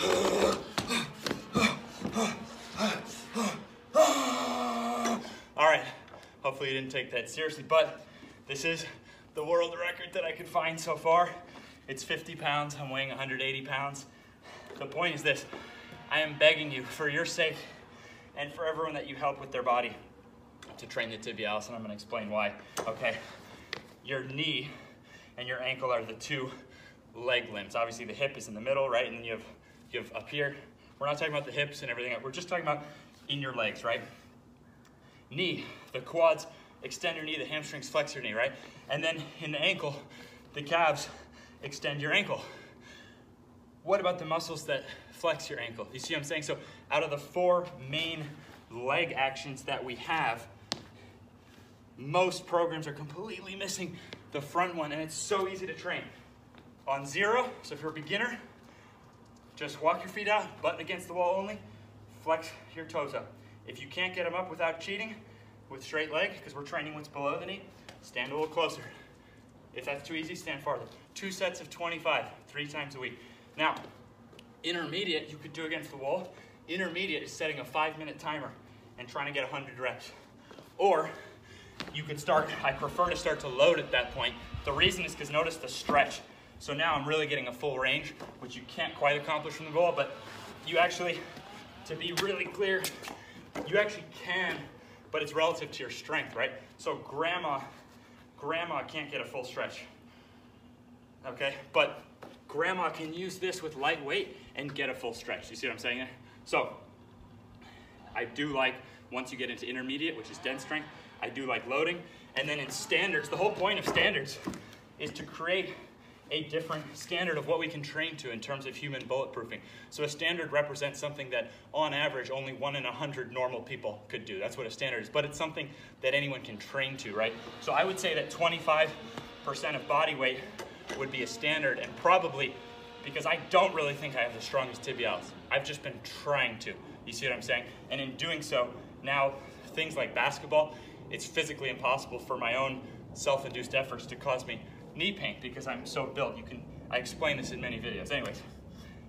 All right, hopefully you didn't take that seriously, but this is the world record that I could find so far. It's 50 pounds, I'm weighing 180 pounds. The point is this, I am begging you for your sake and for everyone that you help with their body to train the tibialis, and I'm gonna explain why, okay? Your knee and your ankle are the two leg limbs. Obviously the hip is in the middle, right? And then you have up here. We're not talking about the hips and everything. We're just talking about in your legs, right? Knee, the quads extend your knee, the hamstrings flex your knee, right? And then in the ankle, the calves extend your ankle. What about the muscles that flex your ankle? You see what I'm saying? So out of the four main leg actions that we have, most programs are completely missing the front one, and it's so easy to train. On zero, so if you're a beginner, just walk your feet out, butt against the wall only, flex your toes up. If you can't get them up without cheating, with straight leg, because we're training what's below the knee, stand a little closer. If that's too easy, stand farther. 2 sets of 25, 3 times a week. Now, intermediate, you could do against the wall. Intermediate is setting a 5-minute timer and trying to get 100 reps. Or you could start, I prefer to start to load at that point. The reason is because notice the stretch. So now I'm really getting a full range, which you can't quite accomplish from the goal, but you actually, to be really clear, you actually can, but it's relative to your strength, right? So grandma can't get a full stretch, okay? But grandma can use this with light weight and get a full stretch. You see what I'm saying there? So I do like, once you get into intermediate, which is dense strength, I do like loading. And then in standards, the whole point of standards is to create a different standard of what we can train to in terms of human bulletproofing. So a standard represents something that on average only 1 in 100 normal people could do. That's what a standard is, but it's something that anyone can train to, right? So I would say that 25% of body weight would be a standard, and probably because I don't really think I have the strongest tibialis. I've just been trying to. You see what I'm saying? And in doing so, now things like basketball, it's physically impossible for my own self-induced efforts to cause me knee pain because I'm so built. I explain this in many videos. Anyways,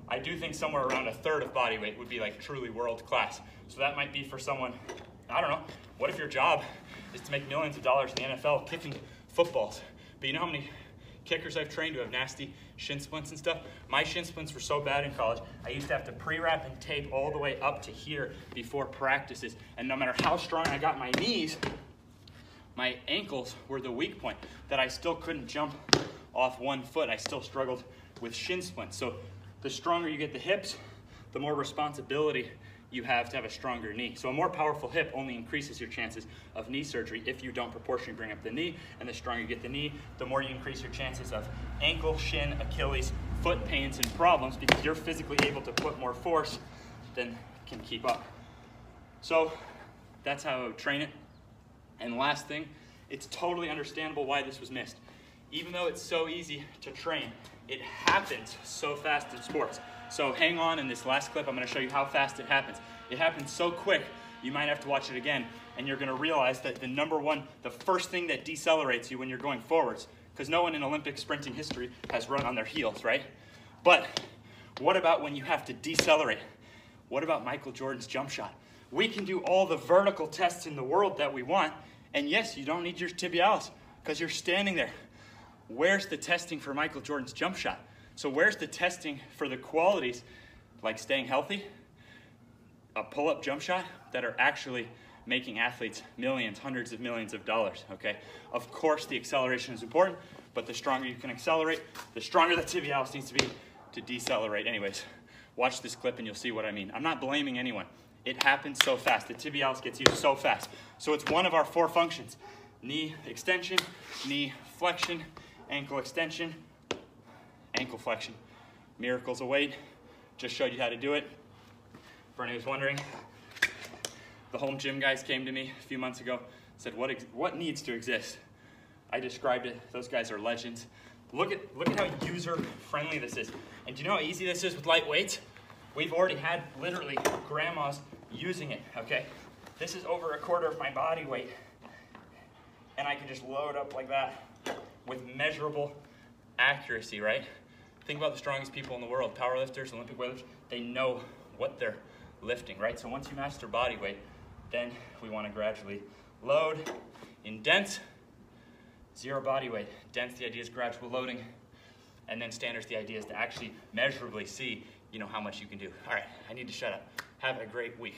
I do think somewhere around 1/3 of body weight would be like truly world class. So that might be for someone, I don't know, what if your job is to make millions of dollars in the NFL kicking footballs? But you know how many kickers I've trained who have nasty shin splints and stuff? My shin splints were so bad in college, I used to have to pre-wrap and tape all the way up to here before practices. And no matter how strong I got my knees, my ankles were the weak point, that I still couldn't jump off one foot. I still struggled with shin splints. So the stronger you get the hips, the more responsibility you have to have a stronger knee. So a more powerful hip only increases your chances of knee surgery if you don't proportionally bring up the knee, and the stronger you get the knee, the more you increase your chances of ankle, shin, Achilles, foot pains and problems, because you're physically able to put more force than can keep up. So that's how I would train it. And last thing, it's totally understandable why this was missed. Even though it's so easy to train, it happens so fast in sports. So hang on, in this last clip, I'm gonna show you how fast it happens. It happens so quick, you might have to watch it again, and you're gonna realize that the first thing that decelerates you when you're going forwards, because no one in Olympic sprinting history has run on their heels, right? But what about when you have to decelerate? What about Michael Jordan's jump shot? We can do all the vertical tests in the world that we want, and yes, you don't need your tibialis because you're standing there. Where's the testing for Michael Jordan's jump shot? So where's the testing for the qualities like staying healthy, a pull-up jump shot, that are actually making athletes millions, hundreds of millions of dollars, okay? Of course the acceleration is important, but the stronger you can accelerate, the stronger the tibialis needs to be to decelerate. Anyways, watch this clip and you'll see what I mean. I'm not blaming anyone. It happens so fast. The tibialis gets used so fast. So it's one of our 4 functions: knee extension, knee flexion, ankle extension, ankle flexion. Miracles await. Just showed you how to do it. For anyone who's wondering, the home gym guys came to me a few months ago, said, what needs to exist? I described it. Those guys are legends. Look at how user-friendly this is. And do you know how easy this is with light weights? We've already had literally grandmas using it, okay? This is over 1/4 of my body weight, and I can just load up like that with measurable accuracy, right? Think about the strongest people in the world, powerlifters, Olympic weightlifters, they know what they're lifting, right? So once you master body weight, then we want to gradually load in dense, zero body weight. Dense, the idea is gradual loading, and then standards, the idea is to actually measurably see, how much you can do. All right, I need to shut up. Have a great week.